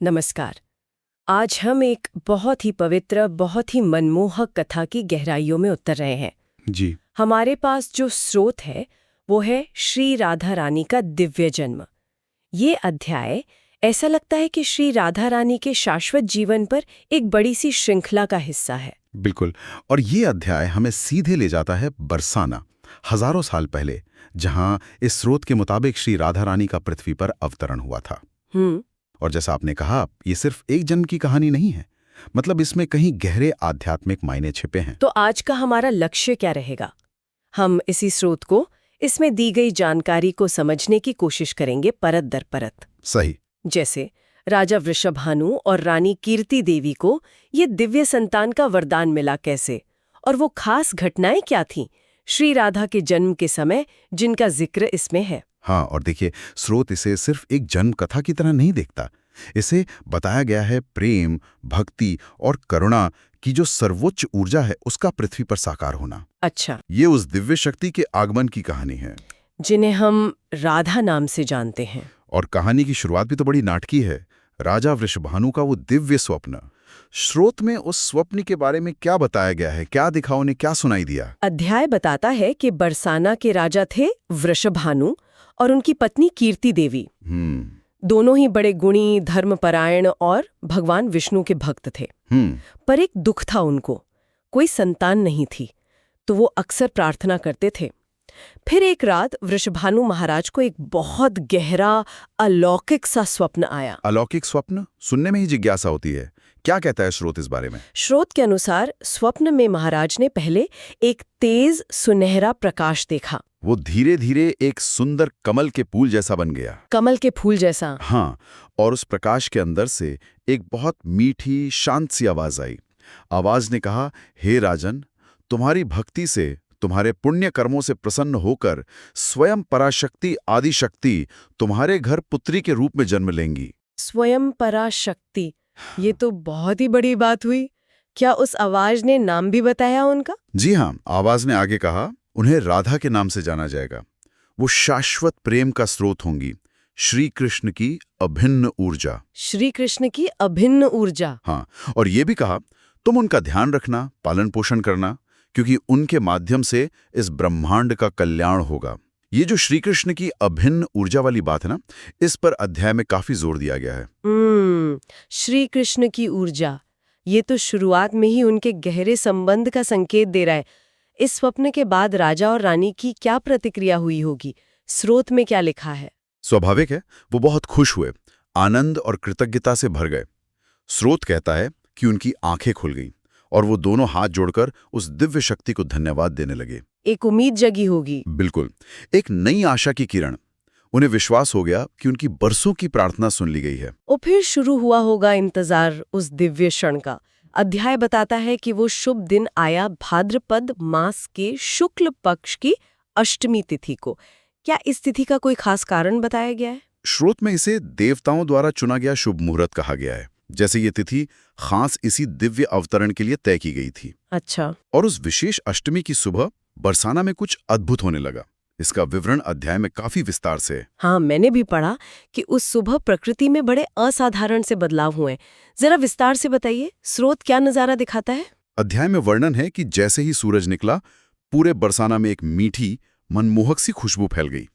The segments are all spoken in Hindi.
नमस्कार। आज हम एक बहुत ही पवित्र, बहुत ही मनमोहक कथा की गहराइयों में उतर रहे हैं। जी। हमारे पास जो स्रोत है वो है श्री राधा रानी का दिव्य जन्म। ये अध्याय ऐसा लगता है कि श्री राधा रानी के शाश्वत जीवन पर एक बड़ी सी श्रृंखला का हिस्सा है। बिल्कुल। और ये अध्याय हमें सीधे ले जाता है बरसाना, हजारों साल पहले, जहां इस स्रोत के मुताबिक श्री राधा रानी का पृथ्वी पर अवतरण हुआ था। और जैसा आपने कहा, ये सिर्फ एक जन्म की कहानी नहीं है। मतलब इसमें कहीं गहरे आध्यात्मिक मायने छिपे हैं। तो आज का हमारा लक्ष्य क्या रहेगा? हम इसी स्रोत को, इसमें दी गई जानकारी को समझने की कोशिश करेंगे परत दर परत। सही। जैसे राजा वृषभानु और रानी कीर्ति देवी को ये दिव्य संतान का वरदान मिला कैसे, और वो खास घटनाएं क्या थीं श्री राधा के जन्म के समय जिनका जिक्र इसमें है। हाँ, और देखिए, स्रोत इसे सिर्फ एक जन्म कथा की तरह नहीं देखता। इसे बताया गया है प्रेम, भक्ति और करुणा की जो सर्वोच्च ऊर्जा है उसका पृथ्वी पर साकार होना। अच्छा। ये उस दिव्य शक्ति के आगमन की कहानी है, जिन्हें हम राधा नाम से जानते हैं। और कहानी की शुरुआत भी तो बड़ी नाटकी है। राजा वृषभानु का वो दिव्य स्वप्न। स्रोत में उस स्वप्न के बारे में क्या बताया गया है? क्या दिखा, उन्हें क्या सुनाई दिया? अध्याय बताता है कि बरसाना के राजा थे वृषभानु और उनकी पत्नी कीर्ति देवी। दोनों ही बड़े गुणी, धर्मपरायण और भगवान विष्णु के भक्त थे। पर एक दुख था उनको, कोई संतान नहीं थी, तो वो अक्सर प्रार्थना करते थे। फिर एक रात वृषभानु महाराज को एक बहुत गहरा, अलौकिक सा स्वप्न आया। अलौकिक स्वप्न सुनने में ही जिज्ञासा होती है। क्या कहता है स्रोत इस बारे में? स्रोत के अनुसार स्वप्न में महाराज ने पहले एक तेज सुनहरा प्रकाश देखा। वो धीरे धीरे एक सुंदर कमल के फूल जैसा बन गया। कमल के फूल जैसा? हाँ, और उस प्रकाश के अंदर से एक बहुत मीठी, शांत सी आवाज आई। आवाज ने कहा, हे राजन, तुम्हारी भक्ति से, तुम्हारे पुण्य कर्मों से प्रसन्न होकर स्वयं पराशक्ति आदिशक्ति तुम्हारे घर पुत्री के रूप में जन्म लेंगी। स्वयं पराशक्ति, ये तो बहुत ही बड़ी बात हुई। क्या उस आवाज ने नाम भी बताया उनका? जी हाँ, आवाज ने आगे कहा, उन्हें राधा के नाम से जाना जाएगा। वो शाश्वत प्रेम का स्रोत होंगी, श्री कृष्ण की अभिन्न ऊर्जा। श्री कृष्ण की अभिन्न ऊर्जा? हाँ, और ये भी कहा, तुम उनका ध्यान रखना, पालन पोषण करना, क्योंकि उनके माध्यम से इस ब्रह्मांड का कल्याण होगा। ये जो श्री कृष्ण की अभिन्न ऊर्जा वाली बात है ना, इस पर अध्याय में काफी जोर दिया गया है। श्री कृष्ण की ऊर्जा, ये तो शुरुआत में ही उनके गहरे संबंध का संकेत दे रहा है। इस स्वप्न के बाद राजा और रानी की क्या प्रतिक्रिया हुई होगी? स्रोत में क्या लिखा है? स्वाभाविक है, वो बहुत खुश हुए, आनंद और कृतज्ञता से भर गए। स्रोत कहता है कि उनकी आंखें खुल गईं और वो दोनों हाथ जोड़कर उस दिव्य शक्ति को धन्यवाद देने लगे। एक उम्मीद जगी होगी। बिल्कुल, एक नई आशा की किरण। उन्हें विश्वास हो गया कि उनकी बरसों की प्रार्थना सुन ली गई है। और फिर शुरू हुआ होगा इंतजार उस दिव्य क्षण का। अध्याय बताता है कि वो शुभ दिन आया भाद्रपद मास के शुक्ल पक्ष की अष्टमी तिथि को। क्या इस तिथि का कोई खास कारण बताया गया है? स्रोत में इसे देवताओं द्वारा चुना गया शुभ मुहूर्त कहा गया है। जैसे ये तिथि खास इसी दिव्य अवतरण के लिए तय की गई थी। अच्छा। और उस विशेष अष्टमी की सुबह बरसाना में कुछ अद्भुत होने लगा। इसका विवरण अध्याय में काफी विस्तार से है। हाँ, मैंने भी पढ़ा कि उस सुबह प्रकृति में बड़े असाधारण से बदलाव हुए। जरा विस्तार से बताइए, स्रोत क्या नजारा दिखाता है? अध्याय में वर्णन है कि जैसे ही सूरज निकला, पूरे बरसाना में एक मीठी, मनमोहक सी खुशबू फैल गई।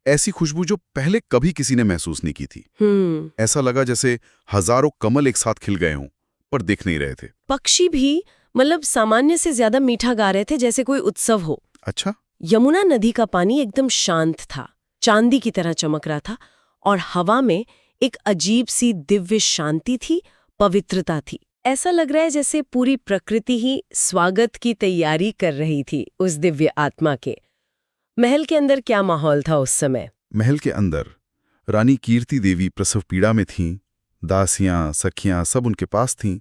ऐसी खुशबू जो पहले कभी किसी ने महसूस नहीं की थी। ऐसा लगा जैसे हजारों कमल एक साथ खिल गए हों, पर दिख नहीं रहे थे। पक्षी भी मतलब सामान्य से ज्यादा मीठा गा रहे थे, जैसे कोई उत्सव हो। अच्छा। यमुना नदी का पानी एकदम शांत था, चांदी की तरह चमक रहा था, और हवा में एक अजीब सी दिव्य शांति थी, पवित्रता थी। ऐसा लग रहा है जैसे पूरी प्रकृति ही स्वागत की तैयारी कर रही थी उस दिव्य आत्मा के। महल के अंदर क्या माहौल था उस समय? महल के अंदर रानी कीर्ति देवी प्रसव पीड़ा में थीं, दासियां, सखियां सब उनके पास थीं,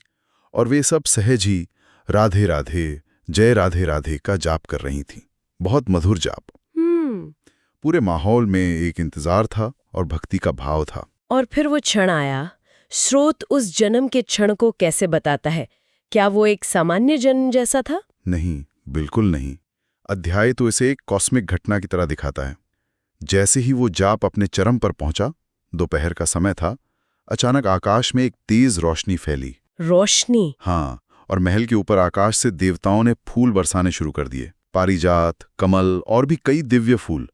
और वे सब सहज ही राधे राधे, जय राधे राधे का जाप कर रही थीं। बहुत मधुर जाप। पूरे माहौल में एक इंतजार था और भक्ति का भाव था। और फिर वो क्षण आया। स्रोत उस जन्म के क्षण को कैसे बताता है? क्या वो एक सामान्य जन्म जैसा था? नहीं, बिल्कुल नहीं। अध्याय तो इसे एक कॉस्मिक घटना की तरह दिखाता है। जैसे ही वो जाप अपने चरम पर पहुंचा, दोपहर का समय था, अचानक आकाश में एक तेज रोशनी फैली। रोशनी? हाँ, और महल के ऊपर आकाश से देवताओं ने फूल बरसाने शुरू कर दिए। पारिजात, कमल और भी कई दिव्य फूल।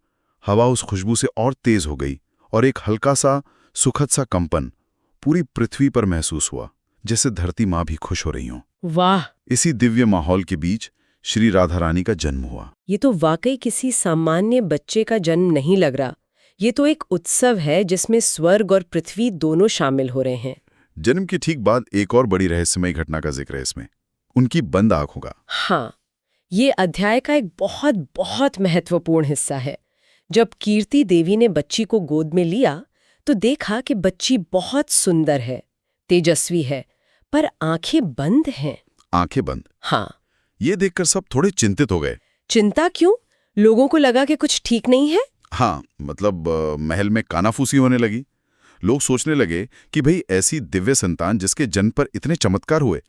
हवा उस खुशबू से और तेज हो गई और एक हल्का सा सुखद सा कंपन पूरी पृथ्वी पर महसूस हुआ, जैसे धरती माँ भी खुश हो रही हो। वाह! इसी दिव्य माहौल के बीच श्री राधा रानी का जन्म हुआ। ये तो वाकई किसी सामान्य बच्चे का जन्म नहीं लग रहा। ये तो एक उत्सव है जिसमें स्वर्ग और पृथ्वी दोनों शामिल हो रहे हैं। जन्म के ठीक बाद एक और बड़ी रहस्यमयी घटना का जिक्र है इसमें, उनकी बंद आंखों का। हाँ, ये अध्याय का एक बहुत बहुत महत्वपूर्ण हिस्सा है। जब कीर्ति देवी ने बच्ची को गोद में लिया तो देखा कि बच्ची बहुत सुंदर है, तेजस्वी है, पर आंखें बंद हैं। आंखें बंद? हाँ। ये देखकर सब थोड़े चिंतित हो गए। चिंता क्यों? लोगों को लगा कि कुछ ठीक नहीं है। हाँ, मतलब महल में कानाफूसी होने लगी। लोग सोचने लगे कि भाई ऐसी दिव्य संतान जिसके जन्म पर इतने चमत्कार हुए,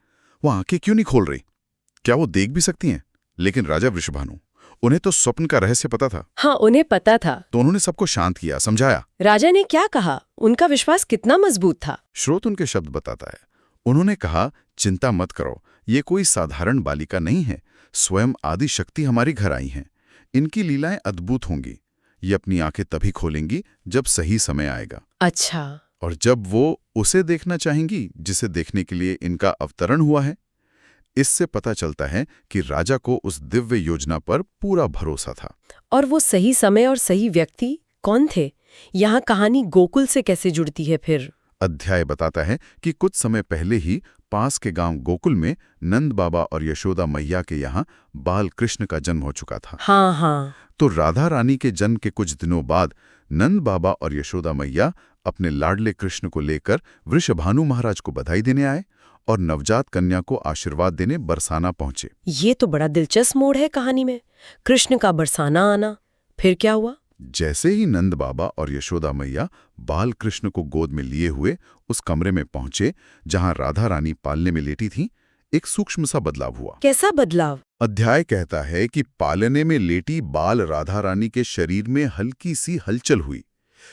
वो आंखें क्यों नहीं खोल रही? क्या वो देख भी सकती हैं? लेकिन राजा वृषभानु, उन्हें तो स्वप्न का रहस्य पता था। हाँ, उन्हें पता था। तो उन्होंने सबको शांत किया, समझाया। राजा ने क्या कहा? उनका विश्वास कितना मजबूत था? स्रोत उनके शब्द बताता है। उन्होंने कहा, चिंता मत करो, ये कोई साधारण बालिका नहीं है। स्वयं आदि शक्ति हमारी घर आई हैं। इनकी लीलाएं अद्भुत होंगी। ये अपनी आंखें तभी खोलेंगी जब सही समय आएगा। अच्छा। और जब वो उसे देखना चाहेंगी जिसे देखने के लिए इनका अवतरण हुआ है। इससे पता चलता है कि राजा को उस दिव्य योजना पर पूरा भरोसा था। और वो सही समय और सही व्यक्ति कौन थे? यहाँ कहानी गोकुल से कैसे जुड़ती है फिर? अध्याय बताता है कि कुछ समय पहले ही पास के गांव गोकुल में नंद बाबा और यशोदा मैया के यहाँ बाल कृष्ण का जन्म हो चुका था। हाँ हाँ। तो राधा रानी के जन्म के कुछ दिनों बाद नंद बाबा और यशोदा मैया अपने लाडले कृष्ण को लेकर वृषभानु महाराज को बधाई देने आए और नवजात कन्या को आशीर्वाद देने बरसाना पहुंचे। ये तो बड़ा दिलचस्प मोड़ है कहानी में, कृष्ण का बरसाना आना। फिर क्या हुआ? जैसे ही नंद बाबा और यशोदा मैया बाल कृष्ण को गोद में लिए हुए उस कमरे में पहुंचे जहां राधा रानी पालने में लेटी थी, एक सूक्ष्म सा बदलाव हुआ। कैसा बदलाव? अध्याय कहता है कि पालने में लेटी बाल राधा रानी के शरीर में हल्की सी हलचल हुई,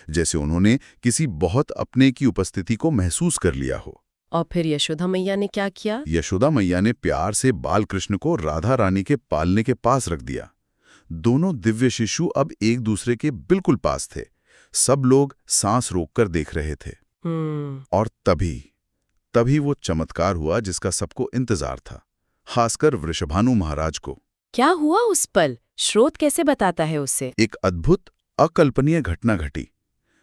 जैसे उन्होंने किसी बहुत अपने की उपस्थिति को महसूस कर लिया हो। और फिर यशोदा मैया ने क्या किया? यशोदा मैया ने प्यार से बाल कृष्ण को राधा रानी के पालने के पास रख दिया। दोनों दिव्य शिशु अब एक दूसरे के बिल्कुल पास थे। सब लोग सांस रोककर देख रहे थे। और तभी वो चमत्कार हुआ जिसका सबको इंतजार था, खासकर वृषभानु महाराज को। क्या हुआ उस पल? स्रोत कैसे बताता है उसे? एक अद्भुत अकल्पनीय घटना घटी।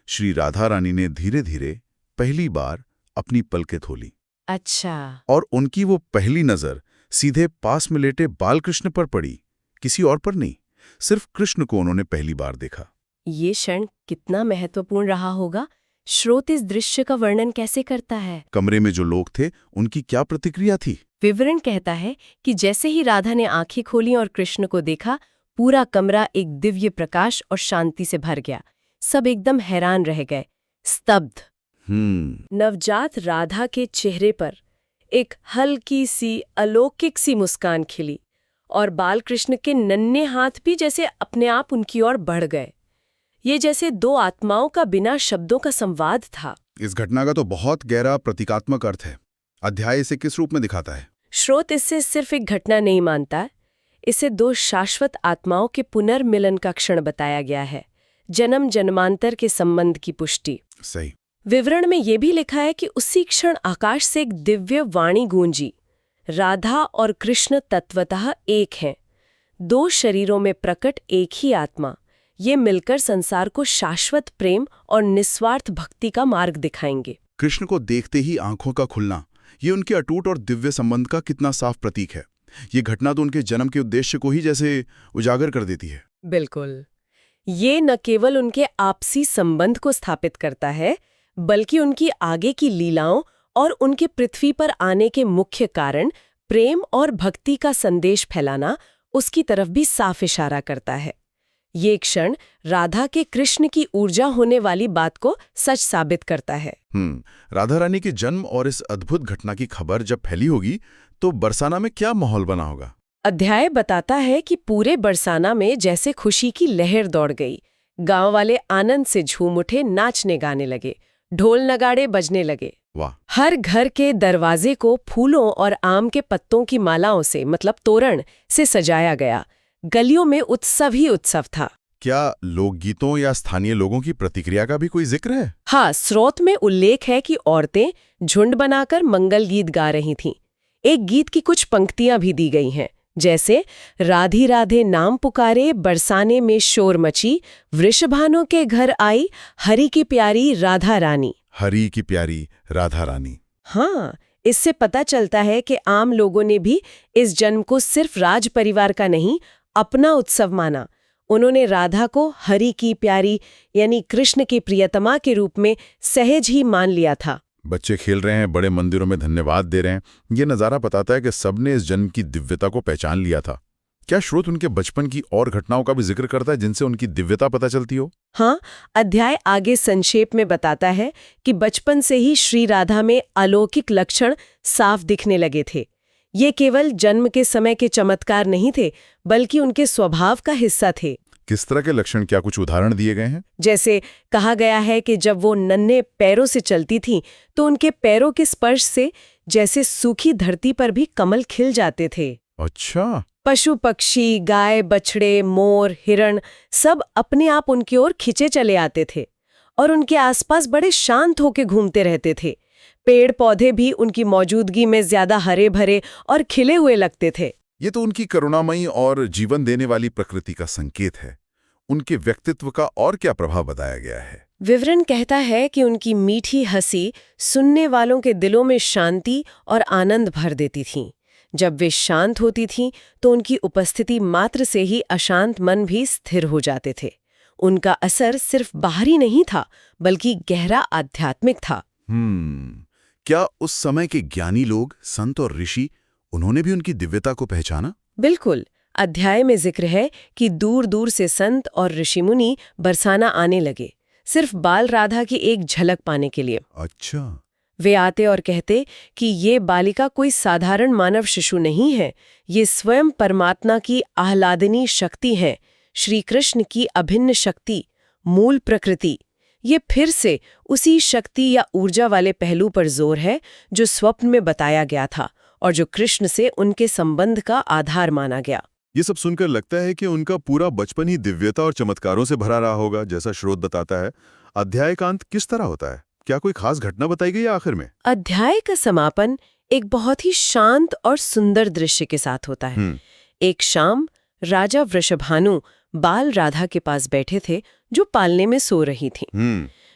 श्री राधा रानी ने धीरे धीरे पहली बार अपनी पलकें खोली। अच्छा। और उनकी वो पहली नजर सीधे पास में लेटे बालकृष्ण पर पड़ी, किसी और पर नहीं। सिर्फ कृष्ण को उन्होंने पहली बार देखा। ये क्षण कितना महत्वपूर्ण रहा होगा? स्रोत इस दृश्य का वर्णन कैसे करता है? कमरे में जो लोग थे उनकी क्या प्रतिक्रिया थी? विवरण कहता है कि जैसे ही राधा ने आंखें खोली और कृष्ण को देखा, पूरा कमरा एक दिव्य प्रकाश और शांति से भर गया। सब एकदम हैरान रह गए, स्तब्ध। नवजात राधा के चेहरे पर एक हल्की सी अलौकिक सी मुस्कान खिली और बालकृष्ण के नन्हे हाथ भी जैसे अपने आप उनकी ओर बढ़ गए। ये जैसे दो आत्माओं का बिना शब्दों का संवाद था। इस घटना का तो बहुत गहरा प्रतीकात्मक अर्थ है। अध्याय इसे किस रूप में दिखाता है? स्रोत इससे सिर्फ एक घटना नहीं मानता, इसे दो शाश्वत आत्माओं के पुनर्मिलन का क्षण बताया गया है, जन्म जन्मांतर के संबंध की पुष्टि। सही। विवरण में यह भी लिखा है कि उसी क्षण आकाश से एक दिव्य वाणी गूंजी, राधा और कृष्ण तत्वतः एक हैं, दो शरीरों में प्रकट एक ही आत्मा। ये मिलकर संसार को शाश्वत प्रेम और निस्वार्थ भक्ति का मार्ग दिखाएंगे। कृष्ण को देखते ही आंखों का खुलना, ये उनके अटूट और दिव्य संबंध का कितना साफ प्रतीक है। ये घटना तो उनके जन्म के उद्देश्य को ही जैसे उजागर कर देती है। बिल्कुल। ये न केवल उनके आपसी संबंध को स्थापित करता है, बल्कि उनकी आगे की लीलाओं और उनके पृथ्वी पर आने के मुख्य कारण, प्रेम और भक्ति का संदेश फैलाना, उसकी तरफ भी साफ इशारा करता है। ये क्षण राधा के कृष्ण की ऊर्जा होने वाली बात को सच साबित करता है। राधा रानी के जन्म और इस अद्भुत घटना की खबर जब फैली होगी तो बरसाना में क्या माहौल बना होगा? अध्याय बताता है कि पूरे बरसाना में जैसे खुशी की लहर दौड़ गई। गांव वाले आनंद से झूम उठे, नाचने गाने लगे। ढोल नगाड़े बजने लगे। वाह। हर घर के दरवाजे को फूलों और आम के पत्तों की मालाओं से मतलब तोरण से सजाया गया। गलियों में उत्सव ही उत्सव था। क्या लोकगीतों या स्थानीय लोगों की प्रतिक्रिया का भी कोई जिक्र है? हाँ, स्रोत में उल्लेख है कि औरतें झुंड बनाकर मंगल गीत गा रही थीं। एक गीत की कुछ पंक्तियां भी दी गई हैं, जैसे राधे राधे नाम पुकारे बरसाने में शोर मची, वृषभानों के घर आई हरि की प्यारी राधा रानी। हरि की प्यारी राधा रानी। हाँ, इससे पता चलता है कि आम लोगों ने भी इस जन्म को सिर्फ राज परिवार का नहीं, अपना उत्सव माना। उन्होंने राधा को हरि की प्यारी यानी कृष्ण की प्रियतमा के रूप में सहज ही मान लिया था। बच्चे खेल रहे हैं, बड़े मंदिरों में धन्यवाद दे रहे हैं। ये नज़ारा बताता है कि सबने इस जन्म की दिव्यता को पहचान लिया था। क्या स्रोत उनके बचपन की और घटनाओं का भी जिक्र करता है जिनसे उनकी दिव्यता पता चलती हो? हाँ, अध्याय आगे संक्षेप में बताता है कि बचपन से ही श्री राधा में अलौकिक लक्षण साफ दिखने लगे थे। ये केवल जन्म के समय के चमत्कार नहीं थे, बल्कि उनके स्वभाव का हिस्सा थे। किस तरह के लक्षण? क्या कुछ उदाहरण दिए गए हैं? जैसे कहा गया है कि जब वो नन्हे पैरों से चलती थीं, तो उनके पैरों के स्पर्श से जैसे सूखी धरती पर भी कमल खिल जाते थे। अच्छा। पशु पक्षी, गाय, बछड़े, मोर, हिरण सब अपने आप उनकी ओर खिंचे चले आते थे और उनके आसपास बड़े शांत होकर घूमते रहते थे। पेड़ पौधे भी उनकी मौजूदगी में ज्यादा हरे भरे और खिले हुए लगते थे। ये तो उनकी करुणामयी और जीवन देने वाली प्रकृति का संकेत है। उनके व्यक्तित्व का और क्या प्रभाव बताया गया है? विवरण कहता है कि उनकी मीठी हंसी सुनने वालों के दिलों में शांति और आनंद भर देती थी। जब वे शांत होती थीं, तो उनकी उपस्थिति मात्र से ही अशांत मन भी स्थिर हो जाते थे। उनका असर सिर्फ बाहरी नहीं था, बल्कि गहरा आध्यात्मिक था। क्या उस समय के ज्ञानी लोग, संत और ऋषि, उन्होंने भी उनकी दिव्यता को पहचाना? बिल्कुल। अध्याय में जिक्र है कि दूर दूर से संत और ऋषि मुनि बरसाना आने लगे, सिर्फ बाल राधा की एक झलक पाने के लिए। अच्छा। वे आते और कहते कि ये बालिका कोई साधारण मानव शिशु नहीं है, ये स्वयं परमात्मा की आह्लादनी शक्ति है, श्री कृष्ण की अभिन्न शक्ति, मूल प्रकृति। ये फिर से उसी शक्ति या ऊर्जा वाले पहलू पर जोर है जो स्वप्न में बताया गया था और जो कृष्ण से उनके संबंध का आधार माना गया। ये सब सुनकर लगता है कि उनका पूरा बचपन ही दिव्यता और चमत्कारों से भरा रहा होगा, जैसा स्रोत बताता है। अध्याय का अंत किस तरह होता है? क्या कोई खास घटना बताई गई है आखिर में? अध्याय का समापन एक बहुत ही शांत और सुंदर दृश्य के साथ होता है। एक शाम राजा वृषभानु बाल राधा के पास बैठे थे, जो पालने में सो रही थी।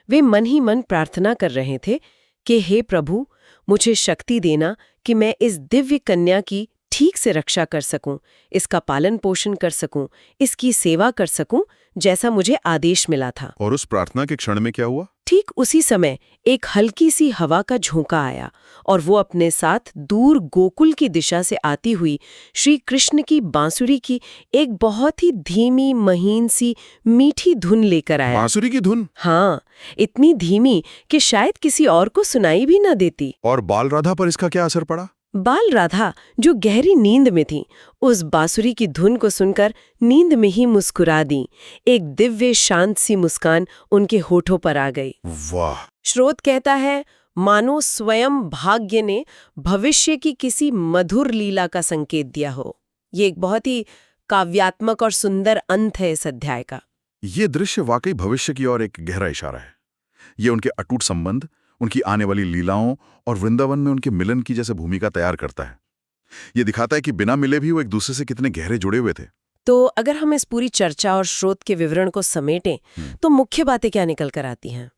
वे मन ही मन प्रार्थना कर रहे थे कि हे प्रभु, मुझे शक्ति देना कि मैं इस दिव्य कन्या की ठीक से रक्षा कर सकूं, इसका पालन पोषण कर सकूं, इसकी सेवा कर सकूं, जैसा मुझे आदेश मिला था। और उस प्रार्थना के क्षण में क्या हुआ? ठीक उसी समय एक हल्की सी हवा का झोंका आया और वो अपने साथ दूर गोकुल की दिशा से आती हुई श्री कृष्ण की बांसुरी की एक बहुत ही धीमी महीन सी मीठी धुन लेकर आया। बांसुरी की धुन? हाँ, इतनी धीमी कि शायद किसी और को सुनाई भी न देती। और बाल राधा पर इसका क्या असर पड़ा? बाल राधा, जो गहरी नींद में थी, उस बांसुरी की धुन को सुनकर नींद में ही मुस्कुरा दी। एक दिव्य शांत सी मुस्कान उनके होठों पर आ गई। वाह! स्रोत कहता है, मानो स्वयं भाग्य ने भविष्य की किसी मधुर लीला का संकेत दिया हो। ये एक बहुत ही काव्यात्मक और सुंदर अंत है इस अध्याय का। ये दृश्य वाकई भविष्य की ओर एक गहरा इशारा है। ये उनके अटूट संबंध, उनकी आने वाली लीलाओं और वृंदावन में उनके मिलन की जैसे भूमिका तैयार करता है। ये दिखाता है कि बिना मिले भी वो एक दूसरे से कितने गहरे जुड़े हुए थे। तो अगर हम इस पूरी चर्चा और स्रोत के विवरण को समेटें, तो मुख्य बातें क्या निकल कर आती हैं?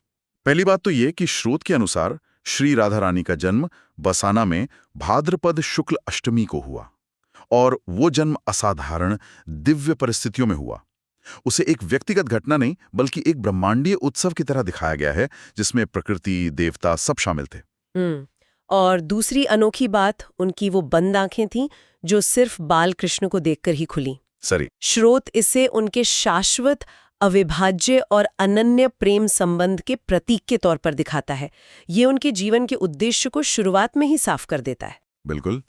पहली बात तो ये कि स्रोत के अनुसार श्री राधा रानी का जन्म बरसाना में भाद्रपद शुक्ल अष्टमी को हुआ और वो जन्म असाधारण दिव्य परिस्थितियों में हुआ। उसे एक व्यक्तिगत घटना नहीं, बल्कि एक ब्रह्मांडीय उत्सव की तरह दिखाया गया है, जिसमें प्रकृति, देवता सब शामिल थे। और दूसरी अनोखी बात, उनकी वो बंद आंखें थीं जो सिर्फ बाल कृष्ण को देखकर ही खुली। सरी। स्रोत इसे उनके शाश्वत, अविभाज्य और अनन्य प्रेम संबंध के प्रतीक के तौर पर दिखाता है। ये उनके जीवन के उद्देश्य को शुरुआत में ही साफ कर देता है। बिल्कुल।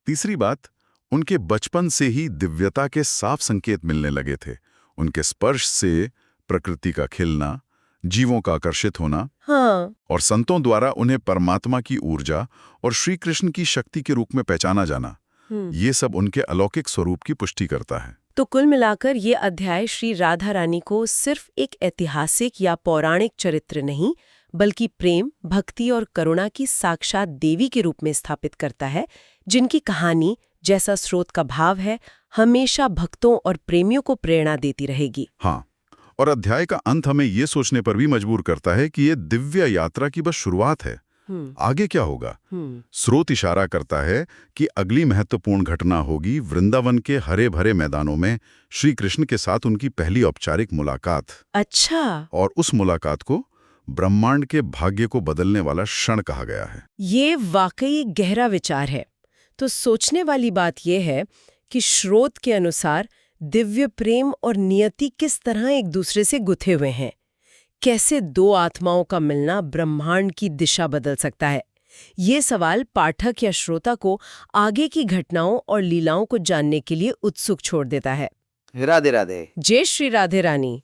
तीसरी बात, उनके बचपन से ही दिव्यता के साफ संकेत मिलने लगे थे। उनके स्पर्श से प्रकृति का खिलना, जीवों का आकर्षित होना हाँ। और संतों द्वारा उन्हें परमात्मा की ऊर्जा और श्री कृष्ण की शक्ति के रूप में पहचाना जाना, ये सब उनके अलौकिक स्वरूप की पुष्टि करता है। तो कुल मिलाकर ये अध्याय श्री राधा रानी को सिर्फ एक ऐतिहासिक या पौराणिक चरित्र नहीं, बल्कि प्रेम, भक्ति और करुणा की साक्षात देवी के रूप में स्थापित करता है, जिनकी कहानी, जैसा स्रोत का भाव है, हमेशा भक्तों और प्रेमियों को प्रेरणा देती रहेगी। हाँ, और अध्याय का अंत हमें ये सोचने पर भी मजबूर करता है कि ये दिव्य यात्रा की बस शुरुआत है। आगे क्या होगा? स्रोत इशारा करता है कि अगली महत्वपूर्ण घटना होगी वृंदावन के हरे भरे मैदानों में श्री कृष्ण के साथ उनकी पहली औपचारिक मुलाकात। अच्छा। और उस मुलाकात को ब्रह्मांड के भाग्य को बदलने वाला क्षण कहा गया है। ये वाकई गहरा विचार है। तो सोचने वाली बात यह है कि स्रोत के अनुसार दिव्य प्रेम और नियति किस तरह एक दूसरे से गुथे हुए हैं। कैसे दो आत्माओं का मिलना ब्रह्मांड की दिशा बदल सकता है? ये सवाल पाठक या श्रोता को आगे की घटनाओं और लीलाओं को जानने के लिए उत्सुक छोड़ देता है। राधे राधे। जय श्री राधे रानी।